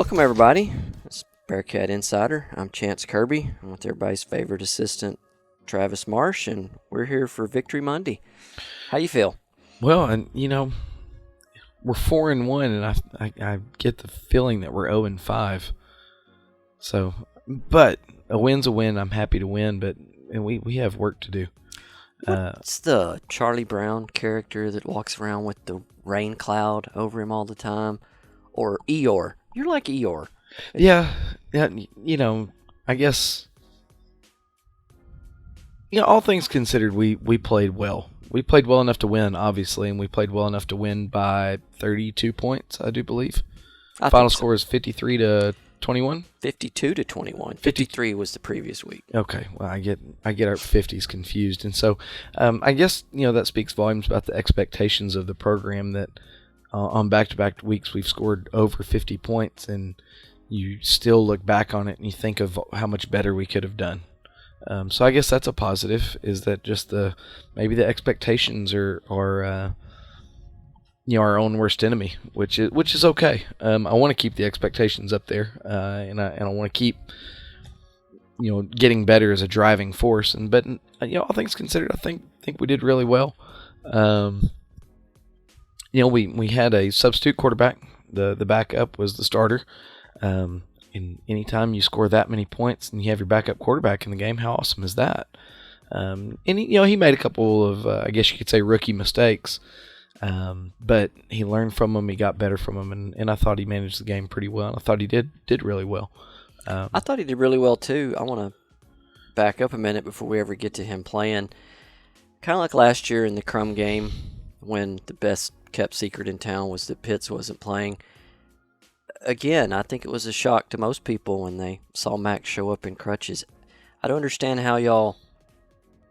Welcome, everybody. It's Bearcat Insider. I'm Chance Kirby. I'm with everybody's favorite assistant, Travis Marsh, and we're here for Victory Monday. How you feel? Well, and we're 4-1, and I get the feeling that we're 0-5. So, but a win's a win. I'm happy to win, but we have work to do. What's the Charlie Brown character that walks around with the rain cloud over him all the time? Or Eeyore? You're like Eeyore. Yeah. I guess. All things considered, we played well. We played well enough to win, obviously, and we played well enough to win by 32 points, I do believe. Final score is 53-21. 52-21. 53 was the previous week. Okay, well, I get our 50s confused, and so I guess that speaks volumes about the expectations of the program that on back-to-back weeks we've scored over 50 points, and you still look back on it and you think of how much better we could have done. So I guess that's a positive, is that just maybe the expectations are our own worst enemy, which is okay. I want to keep the expectations up there, and I want to keep getting better as a driving force. But all things considered, I think we did really well. We had a substitute quarterback. The backup was the starter. And anytime you score that many points and you have your backup quarterback in the game, how awesome is that? And he made a couple of, I guess you could say, rookie mistakes, but he learned from them. He got better from them, and I thought he managed the game pretty well. I thought he did really well. I thought he did really well too. I want to back up a minute before we ever get to him playing. Kind of like last year in the Crum game, when the best kept secret in town was that Pitts wasn't playing. Again, I think it was a shock to most people when they saw Max show up in crutches. I don't understand how y'all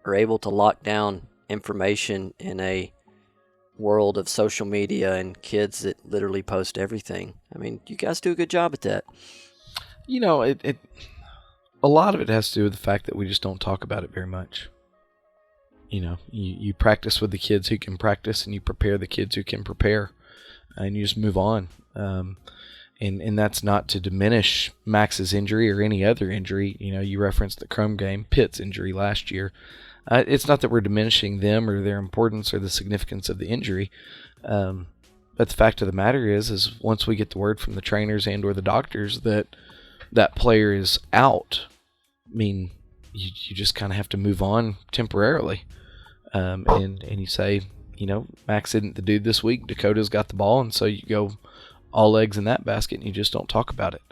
are able to lock down information in a world of social media and kids that literally post everything. I mean, you guys do a good job at that. A lot of it has to do with the fact that we just don't talk about it very much. You practice with the kids who can practice, and you prepare the kids who can prepare, and you just move on. And that's not to diminish Max's injury or any other injury. You referenced the Crum game, Pitt's injury last year. It's not that we're diminishing them or their importance or the significance of the injury. But the fact of the matter is once we get the word from the trainers and or the doctors that player is out, I mean, you just kind of have to move on temporarily. And you say, Max isn't the dude this week. Dakota's got the ball, and so you go all eggs in that basket, and you just don't talk about it.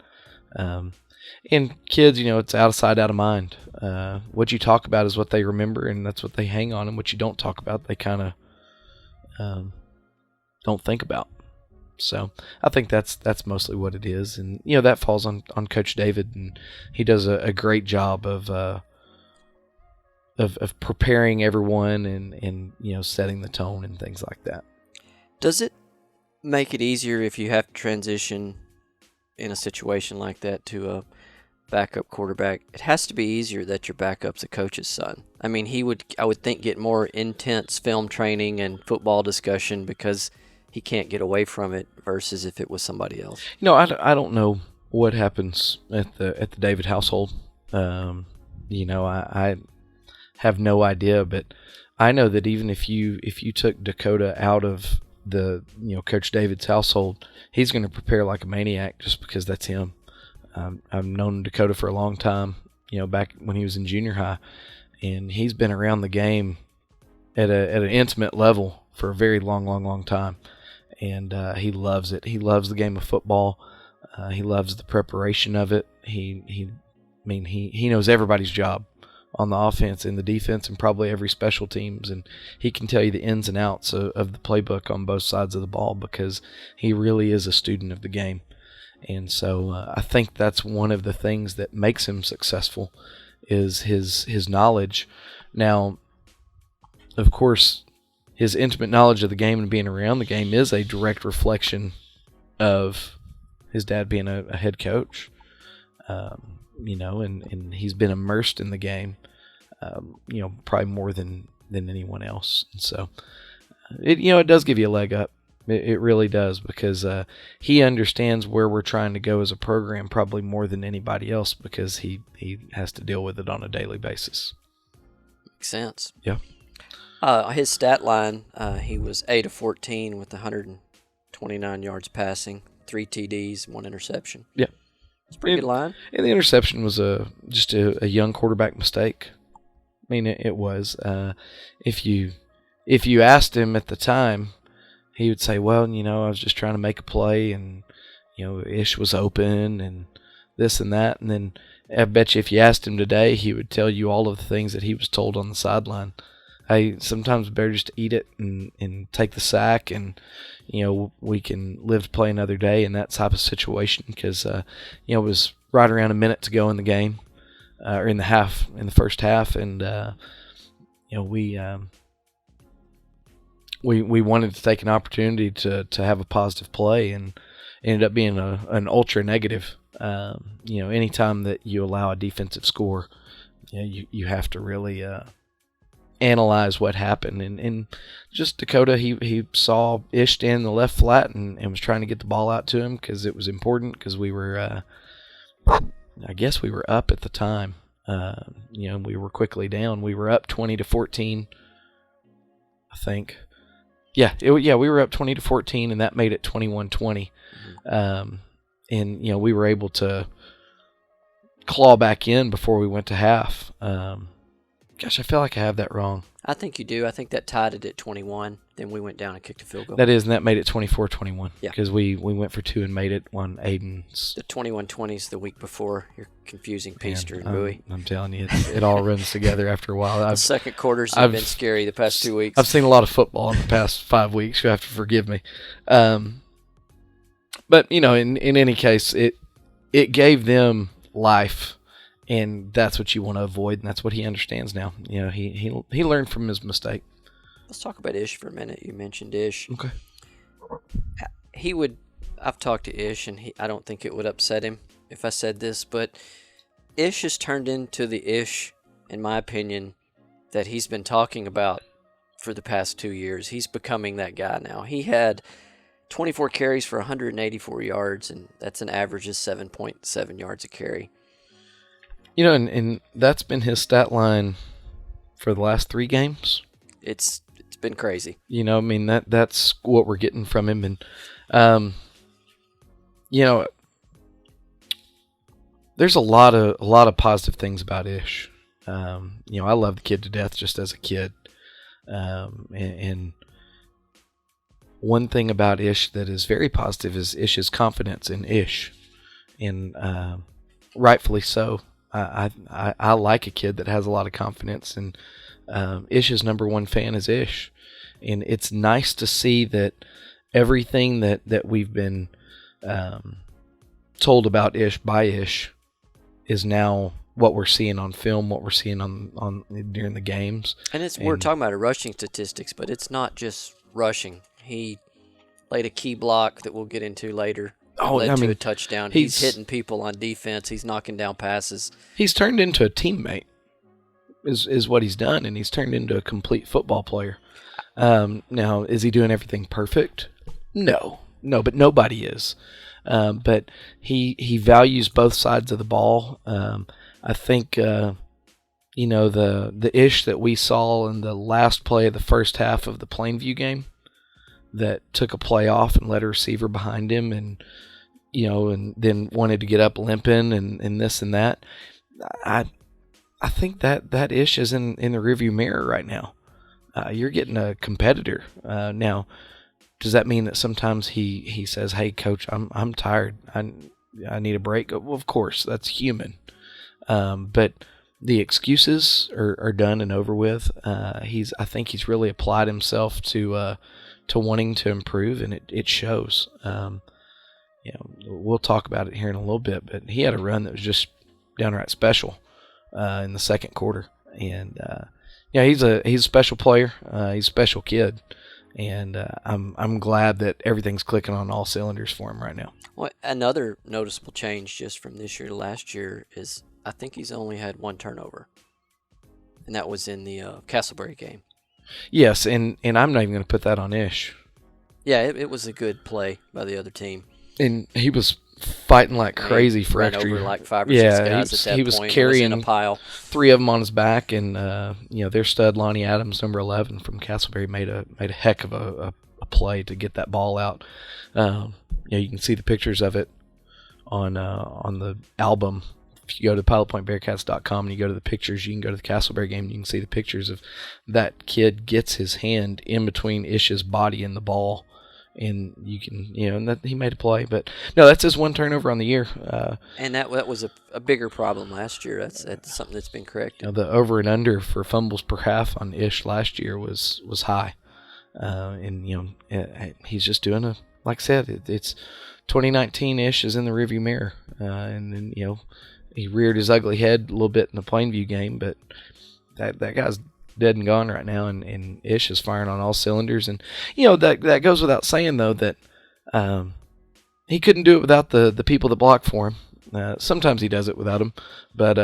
And kids, it's out of sight, out of mind. What you talk about is what they remember, and that's what they hang on, and what you don't talk about, they kind of don't think about. So I think that's mostly what it is, and that falls on Coach David, and he does a great job of preparing everyone and setting the tone and things like that. Does it make it easier if you have to transition in a situation like that to a backup quarterback? It has to be easier that your backup's a coach's son. I mean, I would think, get more intense film training and football discussion because he can't get away from it versus if it was somebody else. I don't know what happens at the David household. I have no idea, but I know that even if you took Dakota out of the Coach David's household, he's going to prepare like a maniac just because that's him. I've known Dakota for a long time, back when he was in junior high, and he's been around the game at an intimate level for a very long time, and he loves it. He loves the game of football. He loves the preparation of it. He knows everybody's job on the offense and the defense and probably every special teams, and he can tell you the ins and outs of the playbook on both sides of the ball because he really is a student of the game. And so I think that's one of the things that makes him successful is his knowledge. Now, of course, his intimate knowledge of the game and being around the game is a direct reflection of his dad being a head coach. And he's been immersed in the game, probably more than anyone else. And so, it does give you a leg up It really does, because he understands where we're trying to go as a program probably more than anybody else, because he has to deal with it on a daily basis. Makes sense. Yeah. His stat line, he was 8 of 14 with 129 yards passing, 3 TDs, 1 interception. Yeah. It's a pretty good line. And the interception was just a young quarterback mistake. I mean, it was. If you asked him at the time, he would say, well, I was just trying to make a play, and, Ish was open and this and that. And then I bet you if you asked him today, he would tell you all of the things that he was told on the sideline. Hey, sometimes it's better just to eat it and take the sack, and, we can live to play another day in that type of situation, because, it was right around a minute to go in the game, or in the first half. And, we wanted to take an opportunity to have a positive play, and ended up being an ultra negative. Anytime that you allow a defensive score, you have to really analyze what happened. And just Dakota, he saw Ish stand in the left flat and was trying to get the ball out to him, because it was important, because we were, I guess we were up at the time. We were quickly down. We were up 20-14, I think. Yeah, we were up 20-14, and that made it 21-20. And we were able to claw back in before we went to half. Gosh, I feel like I have that wrong. I think you do. I think that tied it at 21. Then we went down and kicked a field goal. That is, and that made it 24-21. Yeah. Because we went for 2 and made it one. Aiden's. The 21-20s the week before. You're confusing Peaster and Bowie. I'm telling you, it all runs together after a while. The second quarters have been scary the past 2 weeks. I've seen a lot of football in the past 5 weeks. You have to forgive me. But, in any case, it gave them life. And that's what you want to avoid, and that's what he understands now. He learned from his mistake. Let's talk about Ish for a minute. You mentioned Ish. Okay. I've talked to Ish, and I don't think it would upset him if I said this, but Ish has turned into the Ish, in my opinion, that he's been talking about for the past 2 years. He's becoming that guy now. He had 24 carries for 184 yards, and that's an average of 7.7 yards a carry. And that's been his stat line for the last 3 games. It's been crazy. That's what we're getting from him. And, there's a lot of positive things about Ish. I love the kid to death just as a kid. And one thing about Ish that is very positive is Ish's confidence in Ish. And rightfully so. I like a kid that has a lot of confidence, and Ish's number one fan is Ish. And it's nice to see that everything that we've been told about Ish by Ish is now what we're seeing on film, what we're seeing on during the games. And we're talking about rushing statistics, but it's not just rushing. He laid a key block that we'll get into later. Led to a touchdown. He's hitting people on defense. He's knocking down passes. He's turned into a teammate, is what he's done, and he's turned into a complete football player. Now, is he doing everything perfect? No, but nobody is. But he values both sides of the ball. I think the Ish that we saw in the last play of the first half of the Plainview game, that took a play off and led a receiver behind him, and then wanted to get up limping and this and that. I think that Ish is in the rearview mirror right now. You're getting a competitor. Now, does that mean that sometimes he says, "Hey, coach, I'm tired. I need a break"? Well, of course, that's human. But the excuses are done and over with. I think he's really applied himself to wanting to improve, and it shows. We'll talk about it here in a little bit, but he had a run that was just downright special in the second quarter. And he's a special player. He's a special kid, and I'm glad that everything's clicking on all cylinders for him right now. Well, another noticeable change just from this year to last year is I think he's only had 1 turnover, and that was in the Castleberry game. Yes, and I'm not even going to put that on Ish. Yeah, it was a good play by the other team. And he was fighting like crazy for ran extra. over like 5 or 6 guys at that he was point. carrying Was in a pile. 3 of them on his back, and their stud Lonnie Adams, number 11 from Castleberry, made a heck of a play to get that ball out. You can see the pictures of it on the album. If you go to pilotpointbearcats.com and you go to the pictures, you can go to the Castleberry game and you can see the pictures of that kid gets his hand in between Ish's body and the ball, and you can, and that he made a play. But no, that's his 1 turnover on the year. And that was a bigger problem last year. That's something that's been corrected. The over and under for fumbles per half on Ish last year was high, and he's just doing like I said, it's 2019 Ish is in the rearview mirror, and then he reared his ugly head a little bit in the Plainview game, but that guy's dead and gone right now, and Ish is firing on all cylinders. And that goes without saying, though, that he couldn't do it without the people that block for him. Sometimes he does it without them, but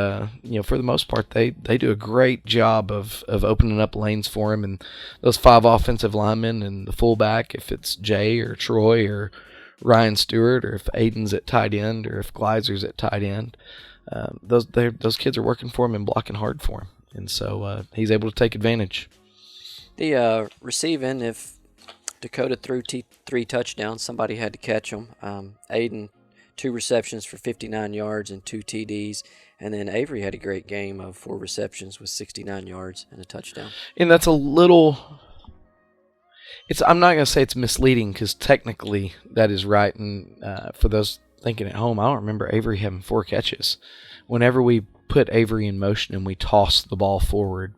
for the most part, they do a great job of opening up lanes for him. And those 5 offensive linemen and the fullback, if it's Jay or Troy or Ryan Stewart, or if Aiden's at tight end, or if Gleiser's at tight end, those kids are working for him and blocking hard for him, and so he's able to take advantage. The receiving, if Dakota threw 3 touchdowns, somebody had to catch them. Aiden, 2 receptions for 59 yards and 2 TDs, and then Avery had a great game of 4 receptions with 69 yards and a touchdown. And that's a little. I'm not going to say it's misleading, because technically that is right. And for those thinking at home, I don't remember Avery having 4 catches. Whenever we put Avery in motion and we toss the ball forward,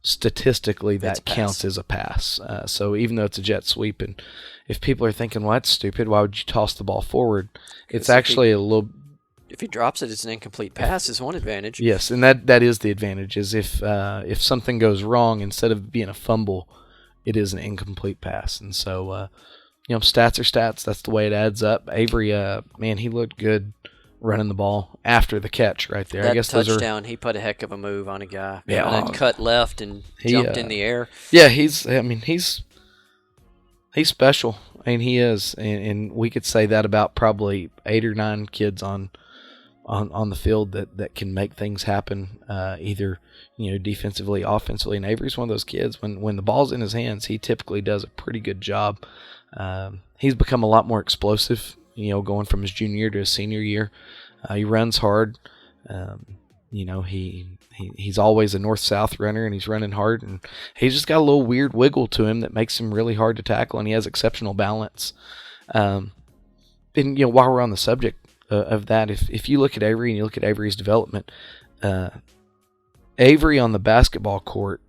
statistically that counts as a pass. So even though it's a jet sweep, and if people are thinking, well, that's stupid, why would you toss the ball forward? It's actually a little. If he drops it, it's an incomplete pass is one advantage. Yes, and that is the advantage, is if something goes wrong, instead of being a fumble, it is an incomplete pass. And so, stats are stats. That's the way it adds up. Avery, man, he looked good running the ball after the catch right there. That I guess touchdown, he put a heck of a move on a guy. Yeah, and then cut left and jumped in the air. Yeah, he's special. I mean, he is, and we could say that about probably 8 or 9 kids on the field that can make things happen, either defensively, offensively. And Avery's one of those kids, when the ball's in his hands, he typically does a pretty good job. He's become a lot more explosive, going from his junior year to his senior year. He runs hard. He's always a north-south runner, and he's running hard, and he's just got a little weird wiggle to him that makes him really hard to tackle, and he has exceptional balance. And while we're on the subject of that, if you look at Avery and you look at Avery's development, Avery on the basketball court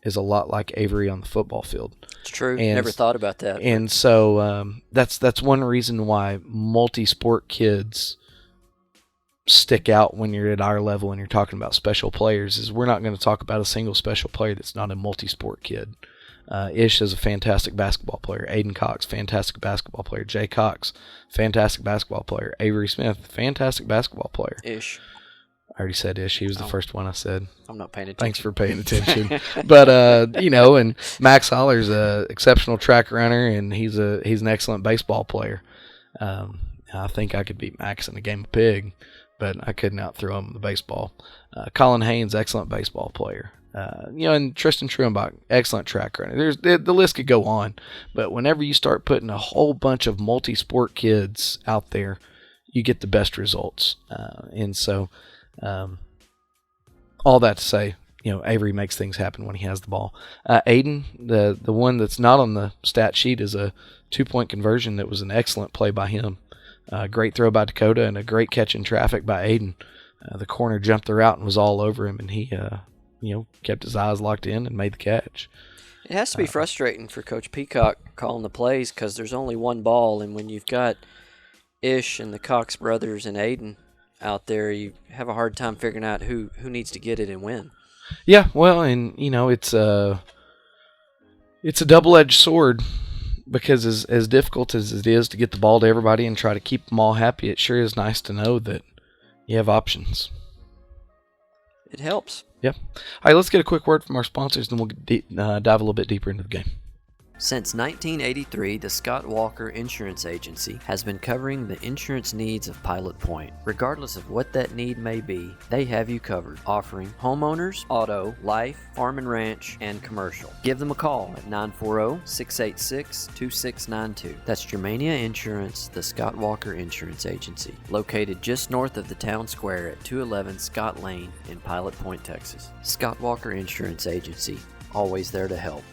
is a lot like Avery on the football field. It's true. Never thought about that. And so that's one reason why multi-sport kids stick out when you're at our level and you're talking about special players, is we're not going to talk about a single special player that's not a multi-sport kid. Ish is a fantastic basketball player. Aiden Cox, fantastic basketball player. Jay Cox, fantastic basketball player. Avery Smith, fantastic basketball player. Ish. I already said Ish. He was the first one I said. I'm not paying attention. Thanks for paying attention. But and Max Holler's a exceptional track runner, and he's an excellent baseball player. I think I could beat Max in a game of pig, but I couldn't out-throw him in the baseball. Colin Haynes, excellent baseball player. And Tristan Truenbach, excellent track runner. The list could go on, but whenever you start putting a whole bunch of multi-sport kids out there, you get the best results. And so, all that to say, Avery makes things happen when he has the ball. Aiden, the one that's not on the stat sheet, is a 2-point conversion that was an excellent play by him. Great throw by Dakota and a great catch in traffic by Aiden. The corner jumped the route and was all over him, and he kept his eyes locked in and made the catch. It has to be frustrating for Coach Peacock calling the plays, because there's only one ball, and when you've got Ish and the Cox brothers and Aiden out there, you have a hard time figuring out who needs to get it and when. Yeah, well, and it's a double-edged sword, because as difficult as it is to get the ball to everybody and try to keep them all happy, it sure is nice to know that you have options. It helps. Yep. All right, let's get a quick word from our sponsors, and we'll dive a little bit deeper into the game. Since 1983, the Scott Walker Insurance Agency has been covering the insurance needs of Pilot Point. Regardless of what that need may be, they have you covered, offering homeowners, auto, life, farm and ranch, and commercial. Give them a call at 940-686-2692. That's Germania Insurance, the Scott Walker Insurance Agency, located just north of the town square at 211 Scott Lane in Pilot Point, Texas. Scott Walker Insurance Agency, always there to help.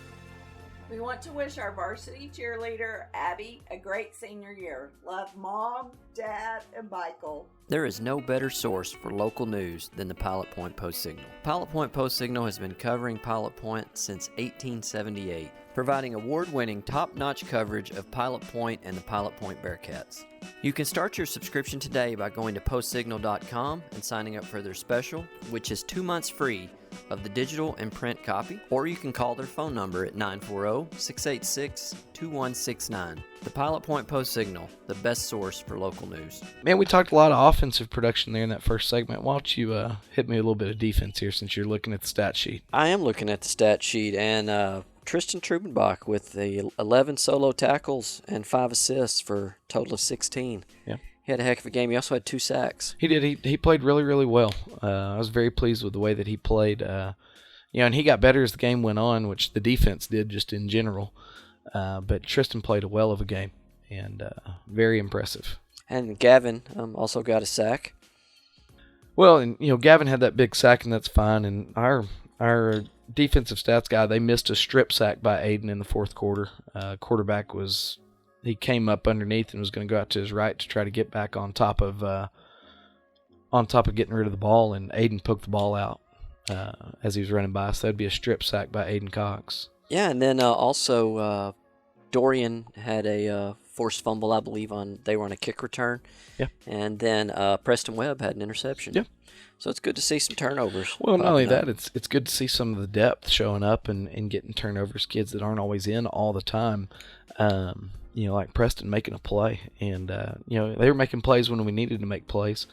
We want to wish our varsity cheerleader, Abby, a great senior year. Love Mom, Dad, and Michael. There is no better source for local news than the Pilot Point Post-Signal. Pilot Point Post-Signal has been covering Pilot Point since 1878, providing award-winning, top-notch coverage of Pilot Point and the Pilot Point Bearcats. You can start your subscription today by going to postsignal.com and signing up for their special, which is 2 months free of the digital and print copy, or you can call their phone number at 940-686-2169. The Pilot Point Post-Signal, the best source for local news. Man, we talked a lot of offensive production there in that first segment. Why don't you hit me a little bit of defense here since you're looking at the stat sheet? I am looking at the stat sheet, and Tristan Trubenbach with the 11 solo tackles and 5 assists for a total of 16. Yeah. He had a heck of a game. He also had 2 sacks. He did. He played really, really well. I was very pleased with the way that he played. And he got better as the game went on, which the defense did just in general. But Tristan played a well of a game, and very impressive. And Gavin also got a sack. Well, and Gavin had that big sack, and that's fine. And our defensive stats guy, they missed a strip sack by Aiden in the fourth quarter. Quarterback he came up underneath and was going to go out to his right to try to get back on top of getting rid of the ball, and Aiden poked the ball out as he was running by. So that'd be a strip sack by Aiden Cox. Yeah, and then also Dorian had a forced fumble, I believe, they were on a kick return. Yeah. And then Preston Webb had an interception. Yeah. So it's good to see some turnovers. Well, not only that, it's good to see some of the depth showing up and getting turnovers, kids that aren't always in all the time. Like Preston making a play. And, they were making plays when we needed to make plays.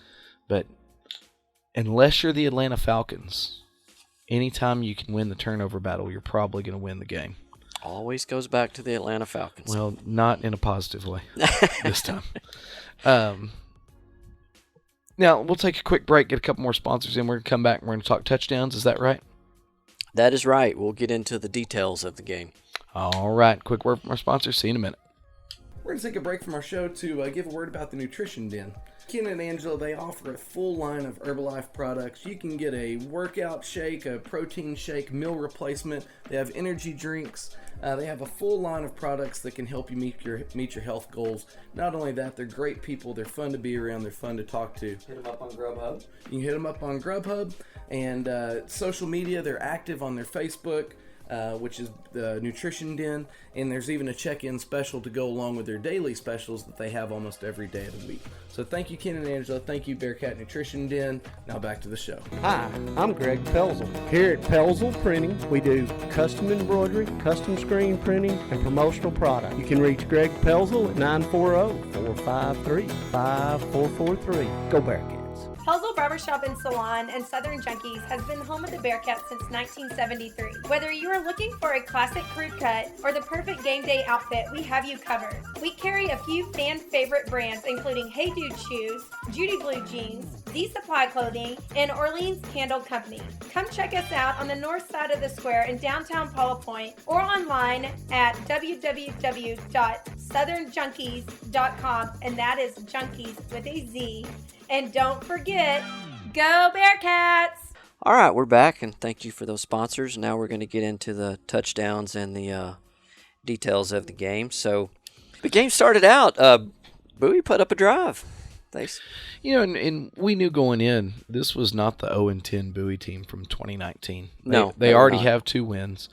But unless you're the Atlanta Falcons, anytime you can win the turnover battle, you're probably going to win the game. Always goes back to the Atlanta Falcons. Well, not in a positive way this time. Now, we'll take a quick break, get a couple more sponsors in. We're going to come back and we're going to talk touchdowns. Is that right? That is right. We'll get into the details of the game. All right. Quick word from our sponsors. See you in a minute. We're going to take a break from our show to give a word about the Nutrition Den. Ken and Angela, they offer a full line of Herbalife products. You can get a workout shake, a protein shake, meal replacement. They have energy drinks. They have a full line of products that can help you meet your health goals. Not only that, they're great people. They're fun to be around. They're fun to talk to. Hit them up on Grubhub. You can hit them up on Grubhub. And social media, they're active on their Facebook, which is the Nutrition Den, and there's even a check-in special to go along with their daily specials that they have almost every day of the week. So thank you, Ken and Angela. Thank you, Bearcat Nutrition Den. Now back to the show. Hi, I'm Greg Pelzel. Here at Pelzel Printing, we do custom embroidery, custom screen printing, and promotional product. You can reach Greg Pelzel at 940-453-5443. Go Bearcats. Pelzel Barbershop and Salon and Southern Junkies has been home of the Bearcats since 1973. Whether you are looking for a classic crew cut or the perfect game day outfit, we have you covered. We carry a few fan favorite brands including Hey Dude Shoes, Judy Blue Jeans, Z Supply Clothing, and Orleans Candle Company. Come check us out on the north side of the square in downtown Pilot Point or online at www.southernjunkies.com, and that is junkies with a Z. And don't forget, go Bearcats! All right, we're back, and thank you for those sponsors. Now we're going to get into the touchdowns and the details of the game. So the game started out, Bowie put up a drive. Thanks. And we knew going in, this was not the 0-10 Bowie team from 2019. No, they already have 2 wins.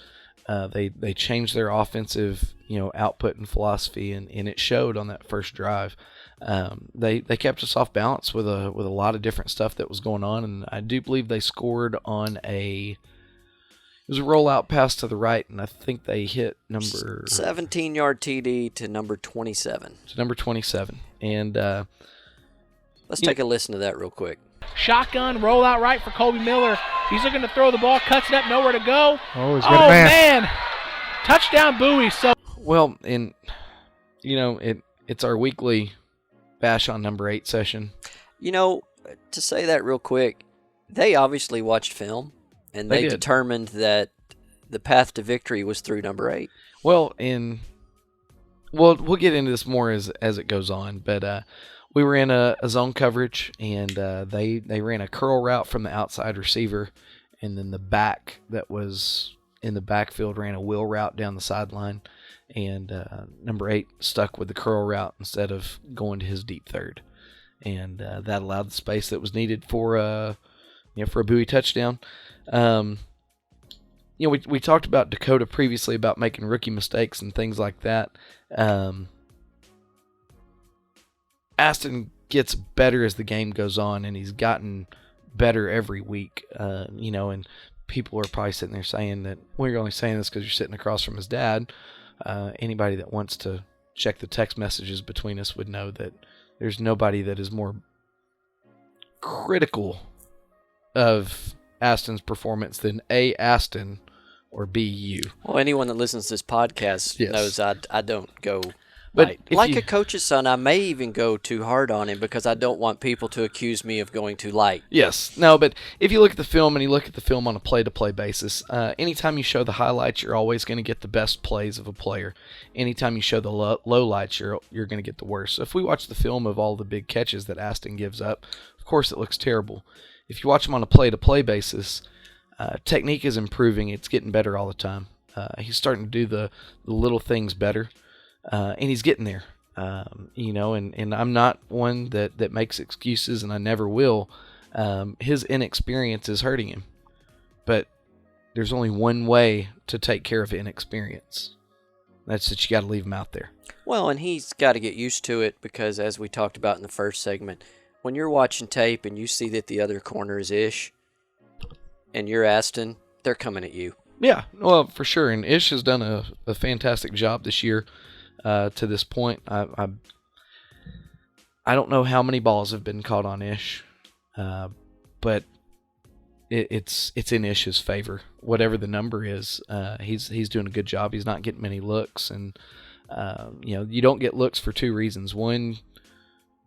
They changed their offensive, output and philosophy, and it showed on that first drive. They kept us off balance with a lot of different stuff that was going on, and I do believe they scored on it was a rollout pass to the right, and I think they hit number 17-yard TD to number 27. And let's take a listen to that real quick. Shotgun, rollout right for Colby Miller. He's looking to throw the ball, cuts it up, nowhere to go. Oh, he's got a man. Touchdown Bowie. So Well, and it's our weekly bash on number 8 session. To say that real quick, they obviously watched film, and they did. determined that the path to victory was through number 8. Well, we'll get into this more as it goes on, but we were in a zone coverage, and they ran a curl route from the outside receiver, and then the back that was in the backfield ran a wheel route down the sideline, and number 8 stuck with the curl route instead of going to his deep third, and that allowed the space that was needed for a Bowie touchdown. We talked about Dakota previously about making rookie mistakes and things like that. Aston gets better as the game goes on, and he's gotten better every week. And people are probably sitting there saying that, well, you're only saying this because you're sitting across from his dad. Anybody that wants to check the text messages between us would know that there's nobody that is more critical of Aston's performance than A, Aston, or B, you. Well, anyone that listens to this podcast Yes. knows I don't go But light. if Like you- a coach's son, I may even go too hard on him because I don't want people to accuse me of going too light. Yes. No, but if you look at the film and you look at the film on a play-to-play basis, anytime you show the highlights, you're always going to get the best plays of a player. Anytime you show the lowlights, you're going to get the worst. So if we watch the film of all the big catches that Aston gives up, of course it looks terrible. If you watch him on a play-to-play basis, technique is improving. It's getting better all the time. He's starting to do the little things better, and he's getting there. And I'm not one that makes excuses, and I never will. His inexperience is hurting him. But there's only one way to take care of inexperience. That's that you got to leave him out there. Well, and he's got to get used to it because, as we talked about in the first segment, when you're watching tape and you see that the other corner is Ish and you're Aston, they're coming at you. Yeah, well, for sure. And Ish has done a fantastic job this year to this point. I don't know how many balls have been caught on Ish, but it's in Ish's favor. Whatever the number is, he's doing a good job. He's not getting many looks, and you don't get looks for two reasons. One,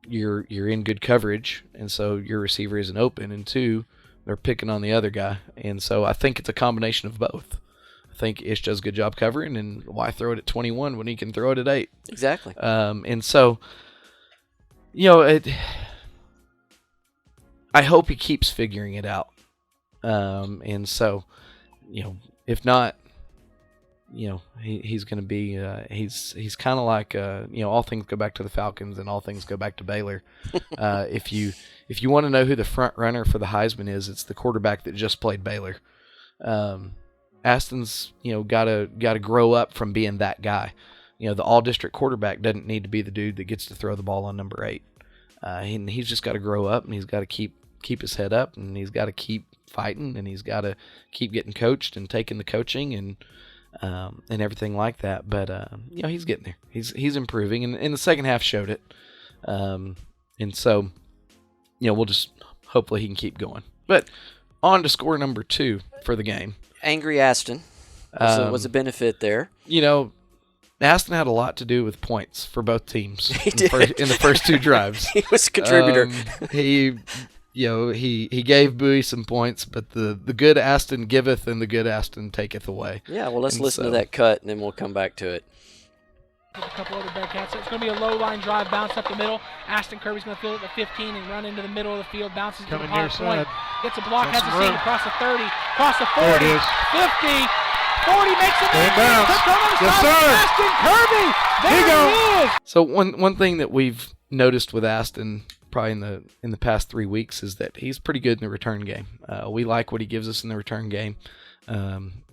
you're in good coverage, and so your receiver isn't open, and two, they're picking on the other guy. And so I think it's a combination of both. I think Ish does a good job covering, and why throw it at 21 when he can throw it at 8? Exactly. And so, I hope he keeps figuring it out. And so, if not, he's going to be, he's kind of like, all things go back to the Falcons and all things go back to Baylor. If you want to know who the front runner for the Heisman is, it's the quarterback that just played Baylor. Aston's, got to grow up from being that guy. The all-district quarterback doesn't need to be the dude that gets to throw the ball on number 8. And he's just got to grow up, and he's got to keep his head up, and he's got to keep fighting, and he's got to keep getting coached and taking the coaching and everything like that. But he's getting there. He's improving, and the second half showed it. And so, we'll just hopefully he can keep going. But on to score number 2 for the game. Angry Aston was a benefit there. Aston had a lot to do with points for both teams in did. the first 2 drives. He was a contributor. He gave Bowie some points, but the good Aston giveth and the good Aston taketh away. Yeah, well, let's listen to that cut, and then we'll come back to it. A couple other Bearcats. So it's going to be a low line drive, bounce up the middle. Aston Kirby's going to field it at the 15 and run into the middle of the field. Bounces to the Pilot Point. Gets a block, has a seam across the 30, across the 40, 50, 40, makes a bounce. Yes, sir. Aston Kirby. There he is. So one thing that we've noticed with Aston probably in the past 3 weeks is that he's pretty good in the return game. We like what he gives us in the return game.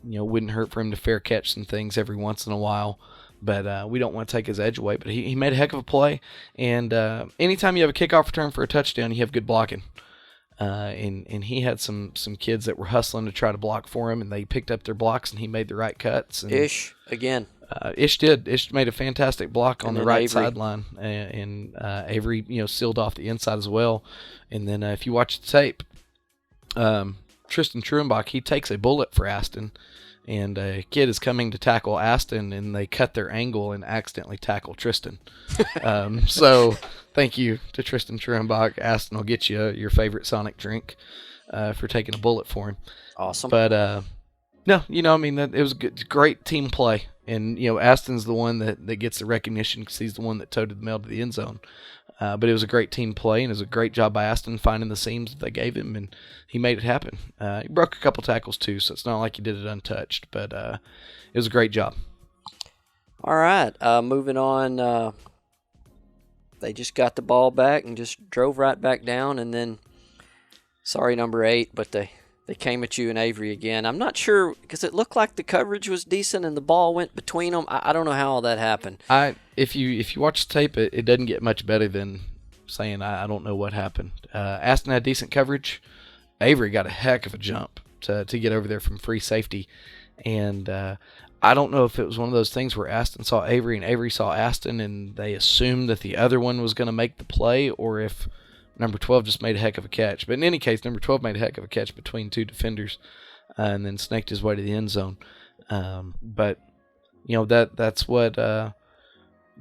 Wouldn't hurt for him to fair catch some things every once in a while. But we don't want to take his edge away. But he made a heck of a play. And anytime you have a kickoff return for a touchdown, you have good blocking. And he had some kids that were hustling to try to block for him, and they picked up their blocks, and he made the right cuts. And, Ish, again. Ish did. Ish made a fantastic block on the right Avery. sideline. And Avery, sealed off the inside as well. And then if you watch the tape, Tristan Truenbach, he takes a bullet for Aston, and a kid is coming to tackle Aston, and they cut their angle and accidentally tackle Tristan. So thank you to Tristan Truenbach. Aston will get you your favorite Sonic drink for taking a bullet for him. Awesome. But no, it was great team play. And, Aston's the one that gets the recognition because he's the one that toted the mail to the end zone. But it was a great team play, and it was a great job by Aston finding the seams that they gave him, and he made it happen. He broke a couple tackles too, so it's not like he did it untouched, but it was a great job. All right, moving on. They just got the ball back and just drove right back down, and then, sorry, number 8, but they came at you and Avery again. I'm not sure because it looked like the coverage was decent and the ball went between them. I don't know how all that happened. If you watch the tape, it doesn't get much better than saying I don't know what happened. Aston had decent coverage. Avery got a heck of a jump to get over there from free safety, and I don't know if it was one of those things where Aston saw Avery and Avery saw Aston and they assumed that the other one was going to make the play, or if number 12 just made a heck of a catch. But in any case, number 12 made a heck of a catch between two defenders and then snaked his way to the end zone. But, that's what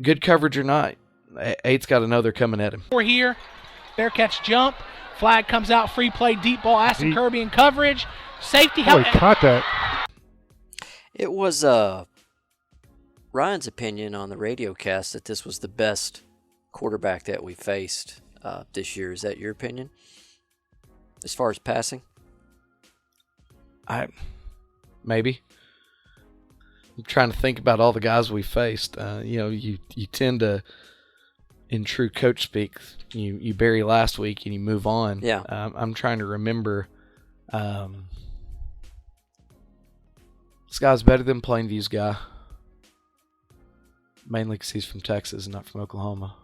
good coverage or not, 8's got to know they're coming at him. We're here. Bearcats jump. Flag comes out. Free play. Deep ball. Aston Kirby in coverage. Safety. Oh, he caught that. It was Ryan's opinion on the radio cast that this was the best quarterback that we faced this year. Is that your opinion as far as passing? Maybe. I'm trying to think about all the guys we faced. You tend to, in true coach speak, you bury last week and you move on. Yeah. I'm trying to remember. This guy's better than Plainview's guy. Mainly because he's from Texas and not from Oklahoma.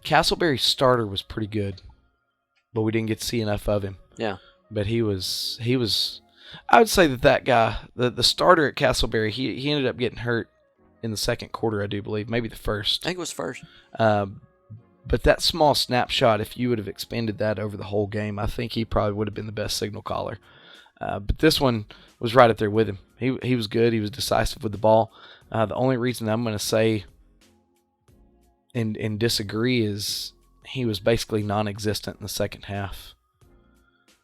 Castleberry's starter was pretty good, but we didn't get to see enough of him. Yeah. But he was. I would say that guy, the starter at Castleberry, he ended up getting hurt in the second quarter, I do believe, maybe the first. I think it was first. But that small snapshot, if you would have expanded that over the whole game, I think he probably would have been the best signal caller. But this one was right up there with him. He was good. He was decisive with the ball. The only reason I'm going to say and disagree is he was basically non-existent in the second half.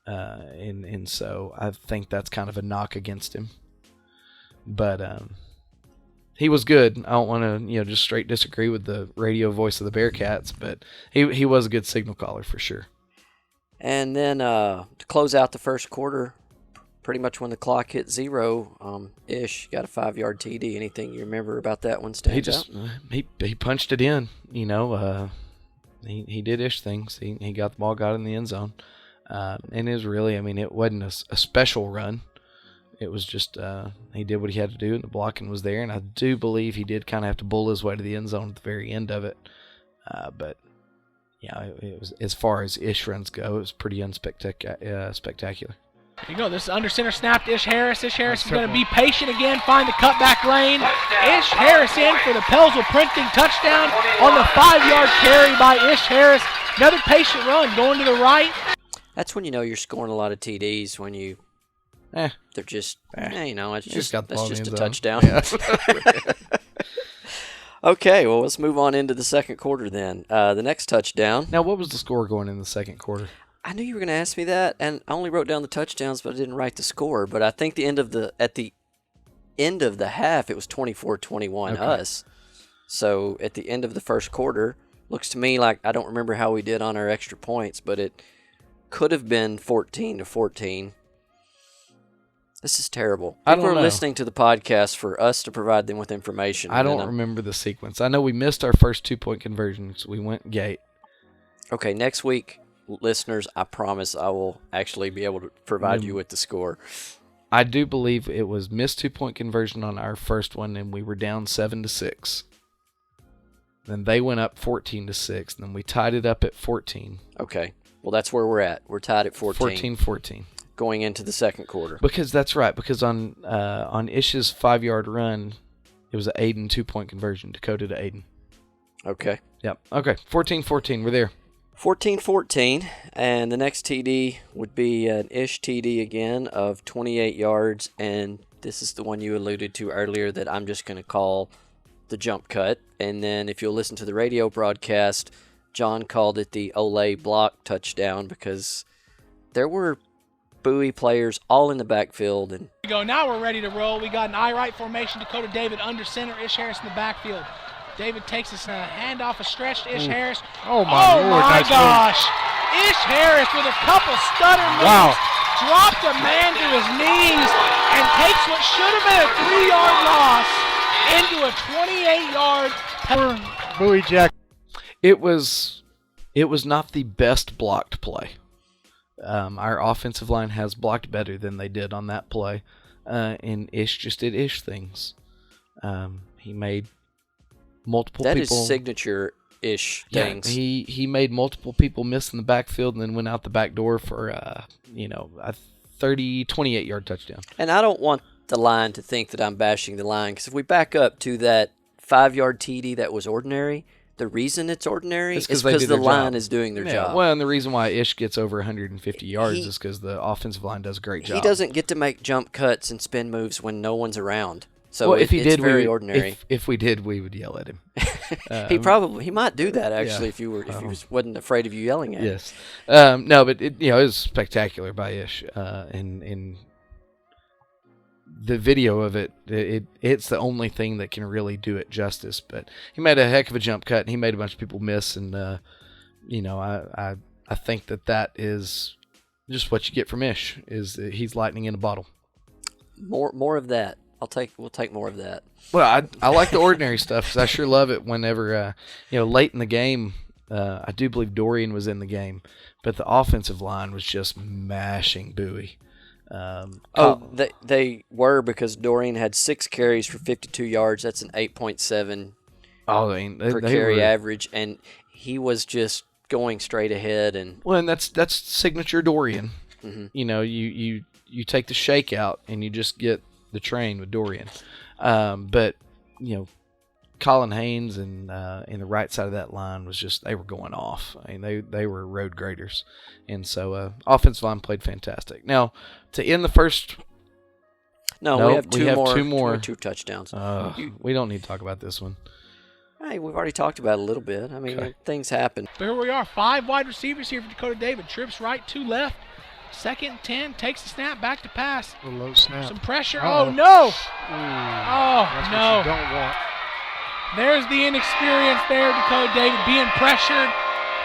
And so I think that's kind of a knock against him. But he was good. I don't want to just straight disagree with the radio voice of the Bearcats, but he was a good signal caller for sure. And then to close out the first quarter, pretty much when the clock hit 0, Ish got a 5-yard TD. Anything you remember about that one stands out? He punched it in. He did Ish things. He got the ball, got in the end zone. And it was really, it wasn't a special run. It was just he did what he had to do, and the blocking was there. And I do believe he did kind of have to bull his way to the end zone at the very end of it. But yeah, it was, as far as Ish runs go, it was pretty spectacular. There you go. This is under center snap to Ish Harris. Ish Harris is going to be patient again, find the cutback lane. Ish Harris in for the Pelzel Printing touchdown on the 5-yard carry by Ish Harris. Another patient run going to the right. That's when you know you're scoring a lot of TDs, when you they're just it's just a touchdown. Yeah. Okay, well, let's move on into the second quarter then. The next touchdown. Now, what was the score going in the second quarter? I knew you were going to ask me that, and I only wrote down the touchdowns, but I didn't write the score. But I think at the end of the half, it was 24-21 us. So at the end of the first quarter, looks to me like I don't remember how we did on our extra points, but it could have been 14-14. This is terrible. People are listening to the podcast for us to provide them with information. I don't remember the sequence. I know we missed our first 2-point conversions. We went gate. Okay, next week, listeners, I promise I will actually be able to provide you with the score. I do believe it was missed 2-point conversion on our first one, and we were down 7-6. Then they went up 14-6. Then we tied it up at 14. Okay. Well, that's where we're at. We're tied at 14. 14-14. Going into the second quarter. Because that's right. Because on Ish's 5-yard run, it was an Aiden 2-point conversion. Dakota to Aiden. Okay. Yep. Okay. 14-14. We're there. 14-14, and the next TD would be an Ish TD again of 28 yards, and this is the one you alluded to earlier that I'm just going to call the jump cut. And then if you'll listen to the radio broadcast, John called it the Olay block touchdown because there were Bowie players all in the backfield. And we go. Now we're ready to roll. We got an I-right formation. Dakota David under center. Ish Harris in the backfield. David takes his handoff, a stretch to Ish Harris. Oh my Lord, my nice gosh. Ish Harris with a couple stutter moves. Dropped a man to his knees and takes what should have been a 3-yard loss into a 28-yard Bowie Jack. It was not the best blocked play. Our offensive line has blocked better than they did on that play, and Ish just did Ish things. He made multiple people. That is signature-ish things. Yeah, he made multiple people miss in the backfield and then went out the back door for a 28-yard touchdown. And I don't want the line to think that I'm bashing the line, because if we back up to that 5-yard TD that was ordinary, the reason it's ordinary is because the line is doing their job. Well, and the reason why Ish gets over 150 yards is because the offensive line does a great job. He doesn't get to make jump cuts and spin moves when no one's around. So well, if he it's did, very ordinary. If we did, we would yell at him. He might do that actually if he wasn't afraid of you yelling at him. Yes. No, but it was spectacular by Ish, and the video of it's the only thing that can really do it justice. But he made a heck of a jump cut, and he made a bunch of people miss, and I think that is just what you get from Ish, is that he's lightning in a bottle. More of that. We'll take more of that. Well, I like the ordinary stuff, because I sure love it whenever late in the game. I do believe Dorian was in the game, but the offensive line was just mashing Bowie. They were, because Dorian had 6 carries for 52 yards. That's an 8.7 per carry average, and he was just going straight ahead. And that's signature Dorian. Mm-hmm. You take the shake out and you just get the train with Dorian. But Colin Haynes and the right side of that line was just, they were going off. I mean, they were road graders. And so offensive line played fantastic. Now, to end the first... No, we have two more. 2 two touchdowns. We don't need to talk about this one. Hey, we've already talked about it a little bit. I mean, things happen. But here we are, 5 wide receivers here for Dakota David. Trips right, 2 left. 2nd and 10, takes the snap, back to pass. A low snap. Some pressure. Oh, no. That's no. what you don't want. There's the inexperience there, Dakota David being pressured.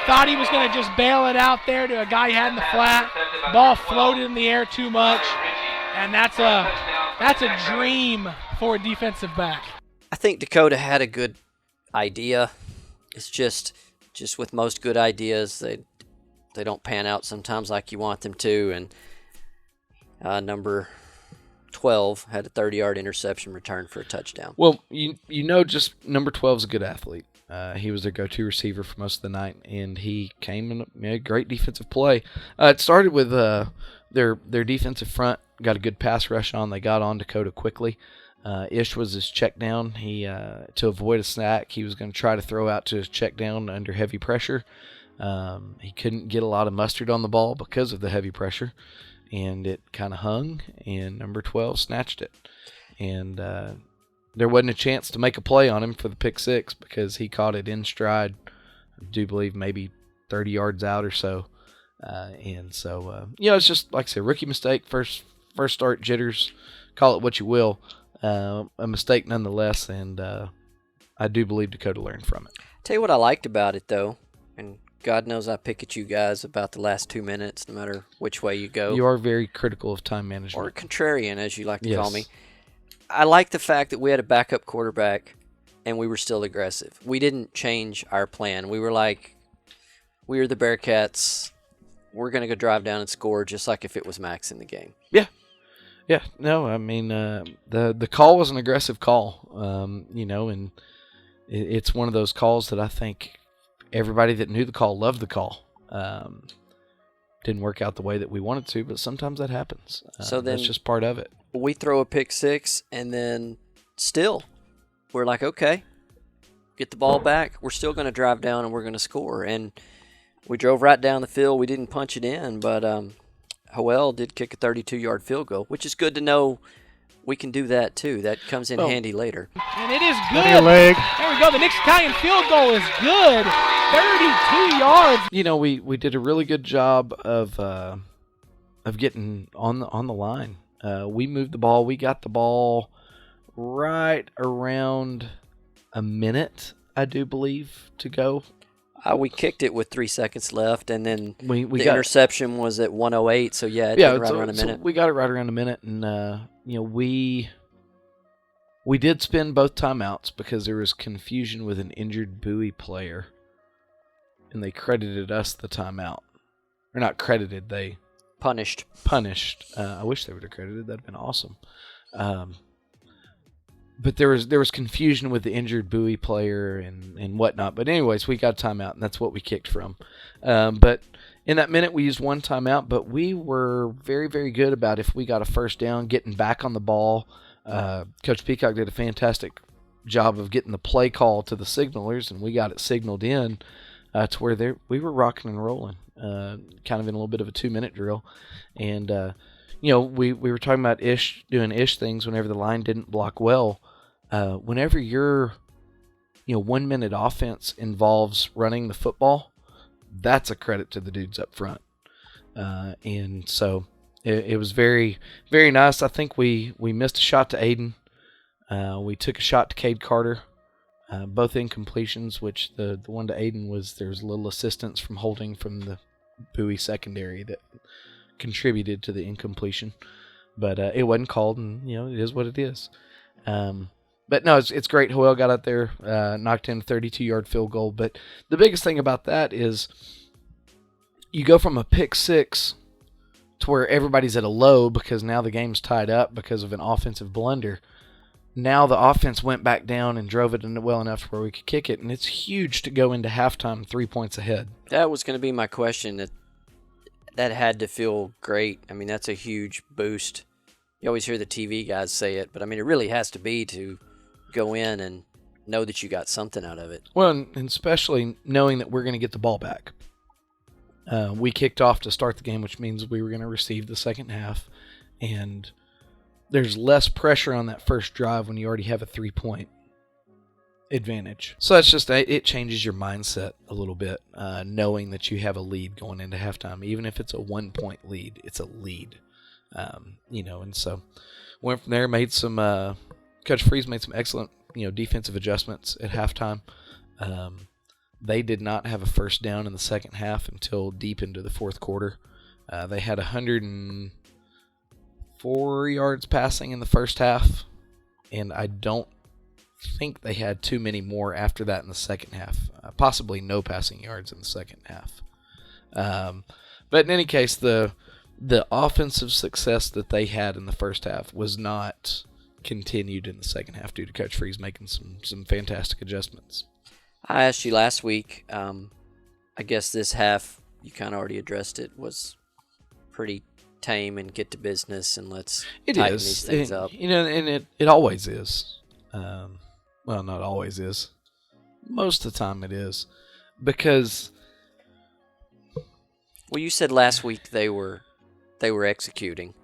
Thought he was going to just bail it out there to a guy he had in the flat. Ball floated in the air too much. And that's a dream for a defensive back. I think Dakota had a good idea. It's just with most good ideas, they don't pan out sometimes like you want them to. And number 12 had a 30-yard interception return for a touchdown. Well, just number 12 is a good athlete. He was their go-to receiver for most of the night, and he came and made a great defensive play. It started with their defensive front, got a good pass rush on. They got on Dakota quickly. Ish was his check down. He to avoid a sack, he was going to try to throw out to his check down under heavy pressure. He couldn't get a lot of mustard on the ball because of the heavy pressure, and it kind of hung, and number 12 snatched it. And there wasn't a chance to make a play on him for the pick 6 because he caught it in stride, I do believe maybe 30 yards out or so. It's just, like I said, rookie mistake, first start jitters, call it what you will. A mistake nonetheless, and I do believe Dakota learned from it. Tell you what I liked about it, though, and God knows I pick at you guys about the last 2 minutes, no matter which way you go. You are very critical of time management. Or contrarian, as you like to call me. I like the fact that we had a backup quarterback, and we were still aggressive. We didn't change our plan. We were like, we are the Bearcats. We're going to go drive down and score just like if it was Max in the game. Yeah. Yeah, no, I mean, the call was an aggressive call, and it's one of those calls that I think everybody that knew the call loved the call. Didn't work out the way that we wanted to, but sometimes that happens. So then that's just part of it. We throw a pick 6, and then still, we're like, okay, get the ball back. We're still going to drive down, and we're going to score. And we drove right down the field. We didn't punch it in, but Howell did kick a 32-yard field goal, which is good to know we can do that too. That comes in handy later. And it is good. Leg. There we go. The next Italian field goal is good. 32 yards. You know, we did a really good job of getting on the line. We moved the ball. We got the ball right around a minute, I do believe, to go. We kicked it with 3 seconds left, and then We the got interception was at 1:08. So yeah, it yeah, took right so- around a so minute. we got it right around a minute, and you know, we did spend both timeouts because there was confusion with an injured Bowie player, and they credited us the timeout. Or not credited, they Punished. punished. I wish they would have credited. That'd been awesome. But there was confusion with the injured Bowie player and whatnot. But anyways, we got a timeout, and that's what we kicked from. But in that minute, we used one timeout, but we were very, very good about if we got a first down, getting back on the ball. Coach Peacock did a fantastic job of getting the play call to the signalers, and we got it signaled in to where we were rocking and rolling, kind of in a little bit of a 2-minute drill. And, you know, we were talking about doing ish things whenever the line didn't block well. Whenever your 1 minute offense involves running the football, that's a credit to the dudes up front. And so it was very, very nice. I think we missed a shot to Aiden. We took a shot to Cade Carter, both incompletions, which the one to Aiden there was a little assistance from holding from the Bowie secondary that contributed to the incompletion. But it wasn't called, and, you know, it is what it is. But no, it's great. Howell got out there, knocked in a 32-yard field goal. But the biggest thing about that is you go from a pick six to where everybody's at a low because now the game's tied up because of an offensive blunder. Now the offense went back down and drove it in well enough to where we could kick it, and it's huge to go into halftime 3 points ahead. That was going to be my question. That had to feel great. I mean, that's a huge boost. You always hear the TV guys say it, but I mean, it really has to be to go in and know that you got something out of it. Well, and especially knowing that we're going to get the ball back. We kicked off to start the game, which means we were going to receive the second half, and there's less pressure on that first drive when you already have a 3-point advantage. So that's just, it changes your mindset a little bit, knowing that you have a lead going into halftime. Even if it's a 1-point lead, it's a lead. You know, and so went from there, made some, Coach Freeze made some excellent, defensive adjustments at halftime. They did not have a first down in the second half until deep into the fourth quarter. They had 104 yards passing in the first half, and I don't think they had too many more after that in the second half. Possibly no passing yards in the second half. But in any case, the offensive success that they had in the first half was not continued in the second half due to Coach Freeze making some fantastic adjustments. I asked you last week. I guess this half, you kind of already addressed it, was pretty tame and get to business, and let's tighten these things up. And it always is. Well, not always is. Most of the time it is. Because... Well, you said last week they were executing.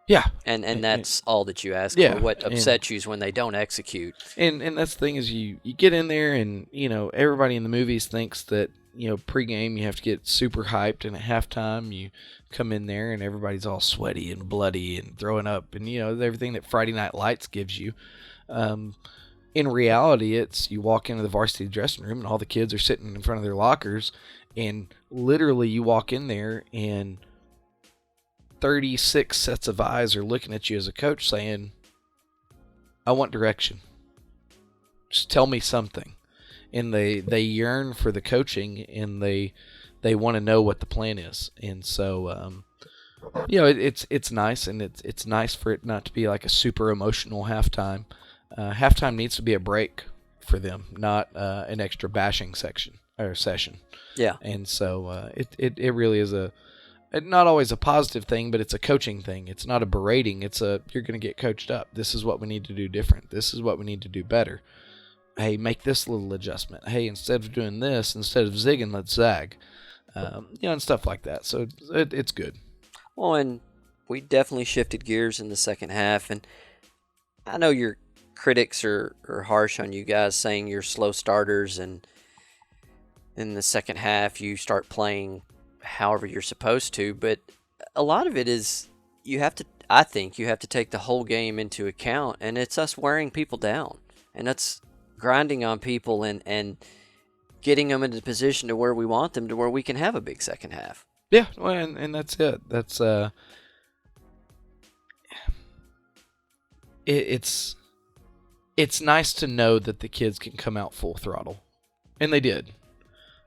Yeah. And that's all that you ask yeah, for. What upsets you is when they don't execute. And that's the thing is you get in there and, everybody in the movies thinks that, pregame you have to get super hyped, and at halftime you come in there and everybody's all sweaty and bloody and throwing up and, everything that Friday Night Lights gives you. In reality, it's you walk into the varsity dressing room and all the kids are sitting in front of their lockers, and literally you walk in there and 36 sets of eyes are looking at you as a coach saying, I want direction. Just tell me something. And they yearn for the coaching, and they want to know what the plan is. And so, it's nice, and it's nice for it not to be like a super emotional halftime. Halftime needs to be a break for them, not an extra bashing session. Yeah. And so it really is not always a positive thing, but it's a coaching thing. It's not a berating. You're going to get coached up. This is what we need to do different. This is what we need to do better. Hey, make this little adjustment. Hey, instead of doing this, instead of zigging, let's zag. and stuff like that. So it's good. Well, and we definitely shifted gears in the second half, and I know your critics are harsh on you guys, saying you're slow starters, and in the second half you start playing however you're supposed to, but a lot of it is I think you have to take the whole game into account, and it's us wearing people down, and that's grinding on people and getting them into the position to where we want them, to where we can have a big second half. Yeah, well, and that's it. That's it's nice to know that the kids can come out full throttle, and they did.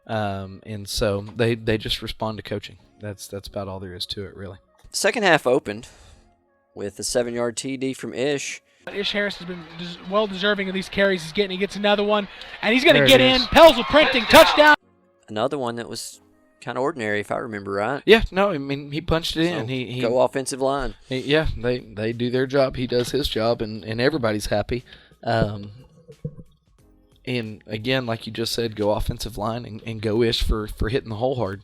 And so they just respond to coaching. That's about all there is to it, really. Second half opened with a 7-yard TD from Ish. Ish Harris has been well deserving of these carries. He gets another one, and he's going to get in. Pelzel printing, touchdown. Another one that was kind of ordinary, if I remember right. Yeah, no, I mean, he punched it in. He go offensive line. They do their job. He does his job, and everybody's happy. And again, like you just said, go offensive line and go Ish for hitting the hole hard.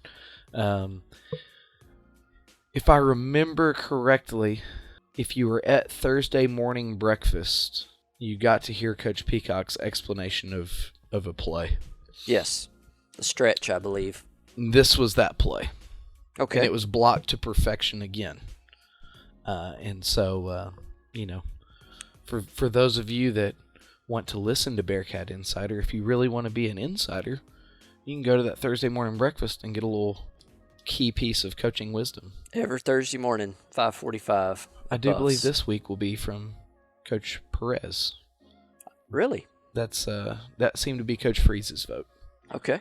If I remember correctly, if you were at Thursday morning breakfast, you got to hear Coach Peacock's explanation of a play. Yes, the stretch, I believe. This was that play. Okay. And it was blocked to perfection again. And so, for those of you that want to listen to Bearcat Insider, if you really want to be an insider, you can go to that Thursday morning breakfast and get a little key piece of coaching wisdom. Every Thursday morning, 5:45. I do believe this week will be from Coach Perez. Really? That seemed to be Coach Freeze's vote. Okay.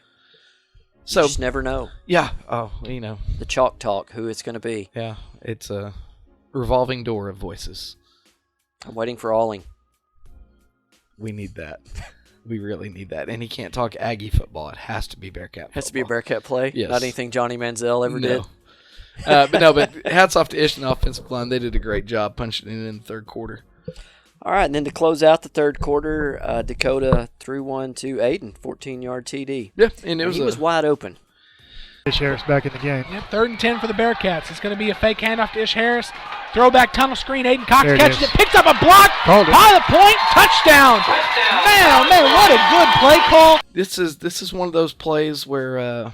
So you just never know. Yeah. The chalk talk, who it's going to be. Yeah. It's a revolving door of voices. I'm waiting for Alling. We need that. We really need that. And he can't talk Aggie football. It has to be Bearcat football. Has to be a Bearcat play? Yes. Not anything Johnny Manziel ever did? But hats off to Ish and the offensive line. They did a great job punching it in the third quarter. All right, and then to close out the third quarter, Dakota threw one to Aiden, 14-yard TD. Yeah, and he was wide open. Ish Harris back in the game. Yep, 3rd and 10 for the Bearcats. It's going to be a fake handoff to Ish Harris. Throwback tunnel screen. Aiden Cox catches it. Picks up a block. Pilot Point. Touchdown. Man, oh man, what a good play call. This is one of those plays where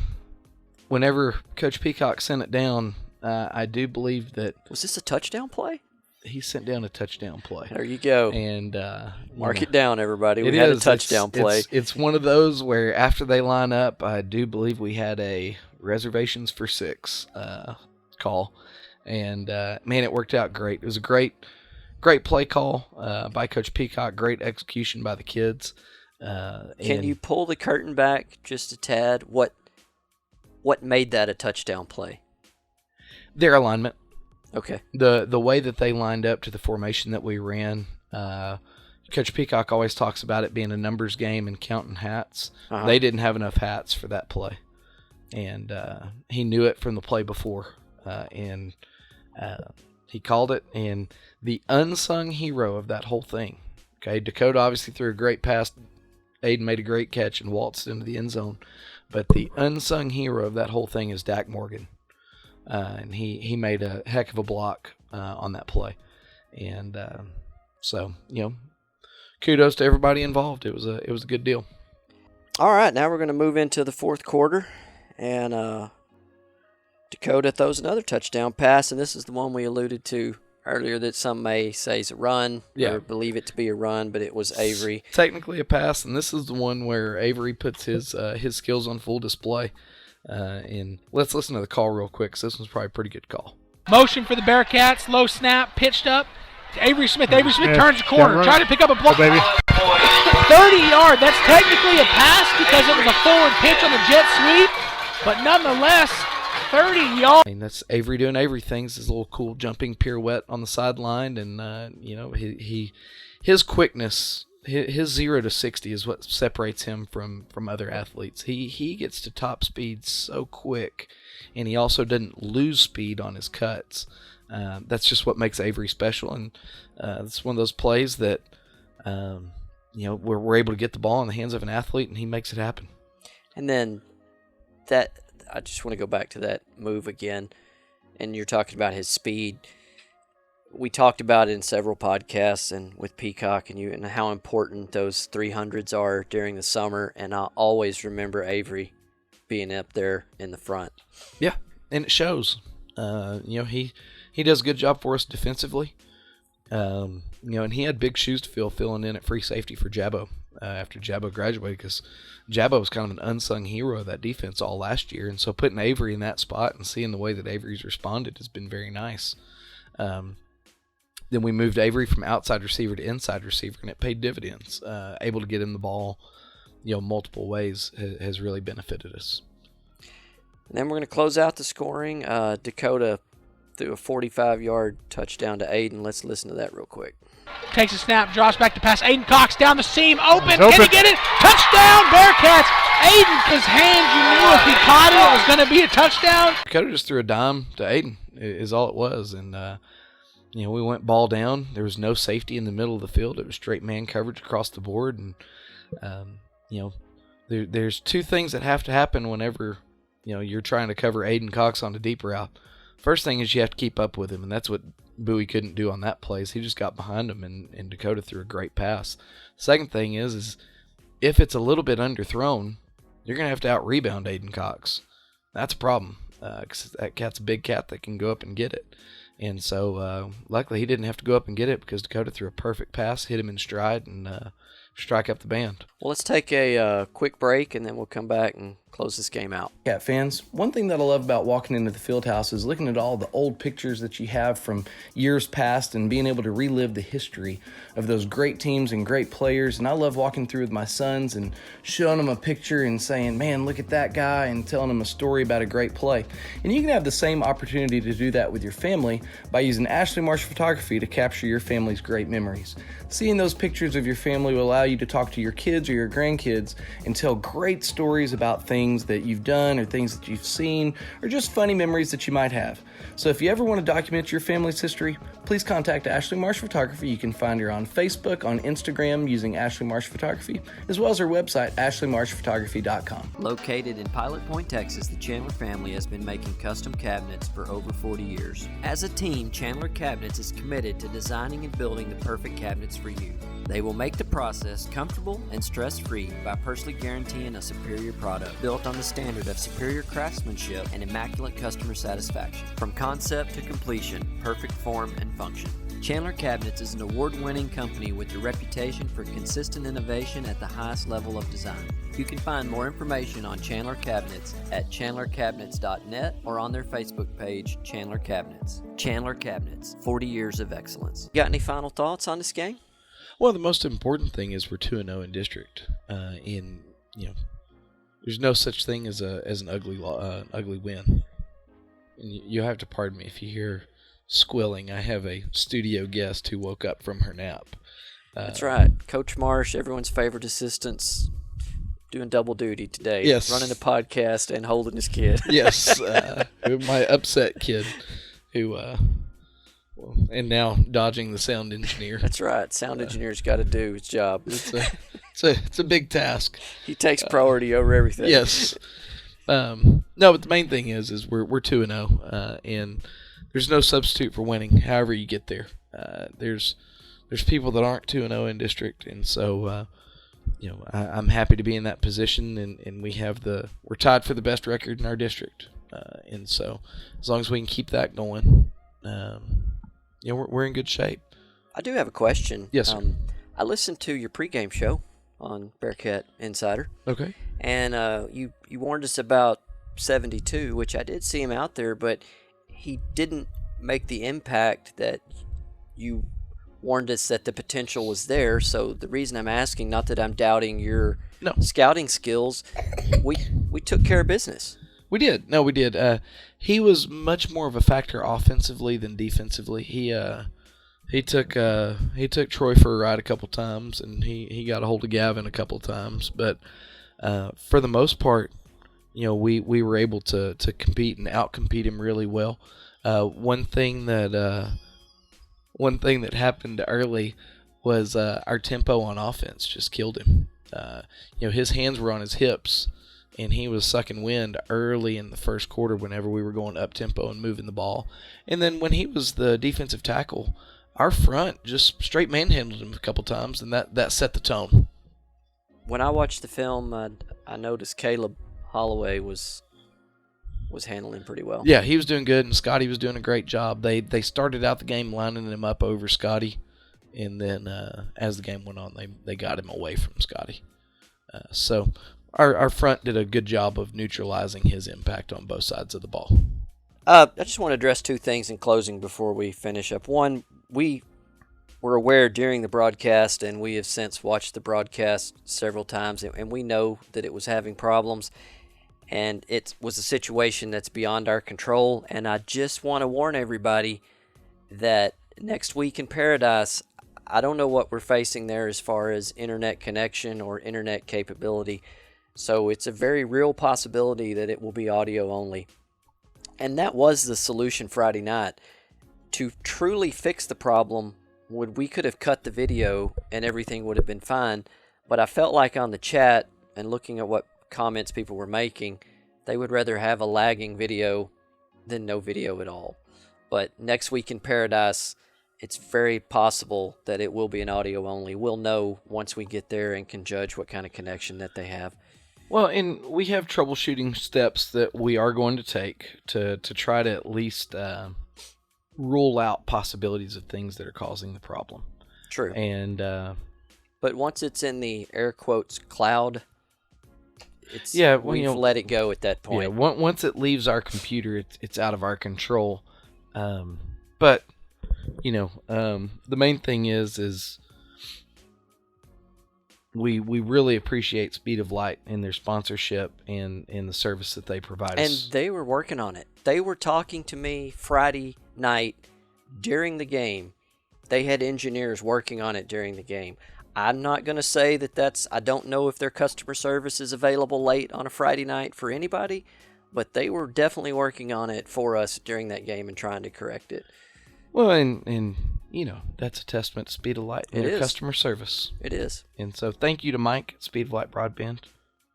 whenever Coach Peacock sent it down, I do believe that... Was this a touchdown play? He sent down a touchdown play. There you go. And mark it down, everybody. We had a touchdown play. It's one of those where after they line up, I do believe we had a reservations for 6 call. And, man, it worked out great. It was a great play call by Coach Peacock. Great execution by the kids. Can you pull the curtain back just a tad? What made that a touchdown play? Their alignment. Okay. The way that they lined up to the formation that we ran, Coach Peacock always talks about it being a numbers game and counting hats. Uh-huh. They didn't have enough hats for that play. And he knew it from the play before. And he called it. And the unsung hero of that whole thing, okay, Dakota obviously threw a great pass. Aiden made a great catch and waltzed into the end zone. But the unsung hero of that whole thing is Dak Morgan. And he made a heck of a block on that play. And so, kudos to everybody involved. It was a good deal. All right, now we're going to move into the fourth quarter. And Dakota throws another touchdown pass, and this is the one we alluded to earlier that some may say is a run or believe it to be a run, but it was Avery. Technically a pass, and this is the one where Avery puts his skills on full display. And let's listen to the call real quick, because this one's probably a pretty good call. Motion for the Bearcats, low snap, pitched up to Avery Smith. Avery Smith turns the corner, trying to pick up a block. 30-yard, that's technically a pass because it was a forward pitch on the jet sweep, but nonetheless, 30 yards. I mean, that's Avery doing Avery things, his little cool jumping pirouette on the sideline, and his quickness, his 0 to 60 is what separates him from other athletes. He gets to top speed so quick, and he also doesn't lose speed on his cuts. That's just what makes Avery special, and it's one of those plays that where we're able to get the ball in the hands of an athlete, and he makes it happen. And then that I just want to go back to that move again. And you're talking about his speed. We talked about it in several podcasts and with Peacock and you and how important those 300s are during the summer. And I'll always remember Avery being up there in the front. Yeah, and it shows. He does a good job for us defensively. And he had big shoes to fill filling in at free safety for Jabbo after Jabbo graduated, because Jabbo was kind of an unsung hero of that defense all last year. And so putting Avery in that spot and seeing the way that Avery's responded has been very nice. Then we moved Avery from outside receiver to inside receiver, and it paid dividends. Able to get him the ball, multiple ways has really benefited us. And then we're going to close out the scoring. Dakota threw a 45-yard touchdown to Aiden. Let's listen to that real quick. Takes a snap, draws back to pass. Aiden Cox down the seam, open. Can he get it? Touchdown, Bearcats. Aiden's hands, you knew if he caught it was going to be a touchdown. Dakota just threw a dime to Aiden is all it was. And, we went ball down. There was no safety in the middle of the field. It was straight man coverage across the board. And, there's two things that have to happen whenever, you're trying to cover Aiden Cox on a deep route. First thing is you have to keep up with him, and that's what Bowie couldn't do on that play. He just got behind him, and Dakota threw a great pass. Second thing is if it's a little bit underthrown, you're going to have to out-rebound Aiden Cox. That's a problem, because that cat's a big cat that can go up and get it. And so, luckily, he didn't have to go up and get it because Dakota threw a perfect pass, hit him in stride, and strike up the band. Well, let's take a quick break, and then we'll come back and close this game out. Cat fans, one thing that I love about walking into the field house is looking at all the old pictures that you have from years past and being able to relive the history of those great teams and great players. And I love walking through with my sons and showing them a picture and saying, man, look at that guy, and telling them a story about a great play. And you can have the same opportunity to do that with your family by using Ashley Marsh Photography to capture your family's great memories. Seeing those pictures of your family will allow you to talk to your kids or your grandkids and tell great stories about things that you've done or things that you've seen or just funny memories that you might have. So if you ever want to document your family's history, please contact Ashley Marsh Photography. You can find her on Facebook, on Instagram using Ashley Marsh Photography, as well as her website, ashleymarshphotography.com. Located in Pilot Point, Texas, the Chandler family has been making custom cabinets for over 40 years. As a team, Chandler Cabinets is committed to designing and building the perfect cabinets for you. They will make the process comfortable and stress-free by personally guaranteeing a superior product built on the standard of superior craftsmanship and immaculate customer satisfaction. From concept to completion, perfect form and function. Chandler Cabinets is an award-winning company with a reputation for consistent innovation at the highest level of design. You can find more information on Chandler Cabinets at chandlercabinets.net or on their Facebook page, Chandler Cabinets. Chandler Cabinets, 40 years of excellence. Got any final thoughts on this game? Well, the most important thing is we're 2-0 in district. There's no such thing as an ugly win. And you have to pardon me if you hear squilling. I have a studio guest who woke up from her nap. That's right. Coach Marsh, everyone's favorite assistant's doing double duty today. Yes. Running a podcast and holding his kid. Yes. My upset kid who, and now dodging the sound engineer. That's right. Sound engineer's got to do his job. It's a big task. He takes priority over everything. Yes. No, but the main thing is we're 2-0, and there's no substitute for winning. However you get there, there's people that aren't 2-0 in district, and so I'm happy to be in that position, and we're tied for the best record in our district, and so as long as we can keep that going, we're in good shape. I do have a question. Yes, sir. I listened to your pregame show on Bearcat Insider. Okay. And you warned us about 72, which I did see him out there, but he didn't make the impact that you warned us that the potential was there. So the reason I'm asking, not that I'm doubting your scouting skills, we took care of business. We did. No, we did. He was much more of a factor offensively than defensively. He took Troy for a ride a couple times, and he got a hold of Gavin a couple times. But for the most part, we were able to compete and outcompete him really well. One thing that happened early was our tempo on offense just killed him. His hands were on his hips and he was sucking wind early in the first quarter whenever we were going up tempo and moving the ball. And then when he was the defensive tackle, our front just straight manhandled him a couple times, and that set the tone. When I watched the film, I noticed Caleb Holloway was handling pretty well. Yeah, he was doing good, and Scotty was doing a great job. They started out the game lining him up over Scotty, and then as the game went on, they got him away from Scotty. So our front did a good job of neutralizing his impact on both sides of the ball. I just want to address two things in closing before we finish up. One, we were aware during the broadcast, and we have since watched the broadcast several times, and we know that it was having problems, and it was a situation that's beyond our control. And I just want to warn everybody that next week in Paradise, I don't know what we're facing there as far as internet connection or internet capability. So it's a very real possibility that it will be audio only. And that was the solution Friday night. To truly fix the problem, we could have cut the video and everything would have been fine. But I felt like on the chat and looking at what comments people were making, they would rather have a lagging video than no video at all. But next week in Paradise, it's very possible that it will be an audio only. We'll know once we get there and can judge what kind of connection that they have. Well, and we have troubleshooting steps that we are going to take to try to at least rule out possibilities of things that are causing the problem. True. And but once it's in the air quotes cloud, we've let it go at that point. Yeah, once it leaves our computer, it's out of our control. But the main thing is we really appreciate Speed of Light and their sponsorship and the service that they provide us. And they were working on it. They were talking to me Friday night during the game. They had engineers working on it during the game. I'm not going to say I don't know if their customer service is available late on a Friday night for anybody, but they were definitely working on it for us during that game and trying to correct it. Well, and that's a testament to Speed of Light and their customer service. It is. And so thank you to Mike at Speed of Light Broadband,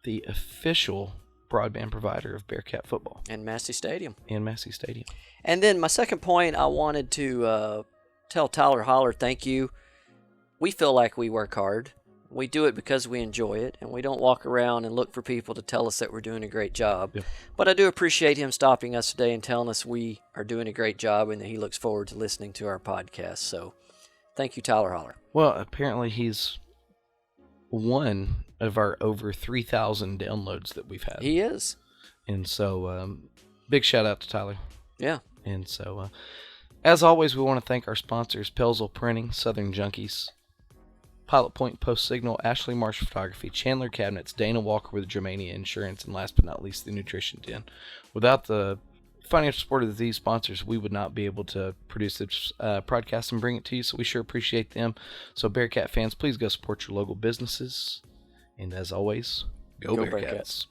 the official broadband provider of Bearcat football. And Massey Stadium. And then my second point, I wanted to tell Tyler Holler thank you. We feel like we work hard. We do it because we enjoy it, and we don't walk around and look for people to tell us that we're doing a great job. Yep. But I do appreciate him stopping us today and telling us we are doing a great job and that he looks forward to listening to our podcast. So thank you, Tyler Holler. Well, apparently he's one of our over 3,000 downloads that we've had. He is. And so big shout out to Tyler. Yeah. And so as always, we want to thank our sponsors, Pelzel Printing, Southern Junkies, Pilot Point Post Signal, Ashley Marsh Photography, Chandler Cabinets, Dana Walker with Germania Insurance, and last but not least, the Nutrition Den. Without the financial support of these sponsors, we would not be able to produce this podcast and bring it to you, so we sure appreciate them. So Bearcat fans, please go support your local businesses. And as always, go Bearcats.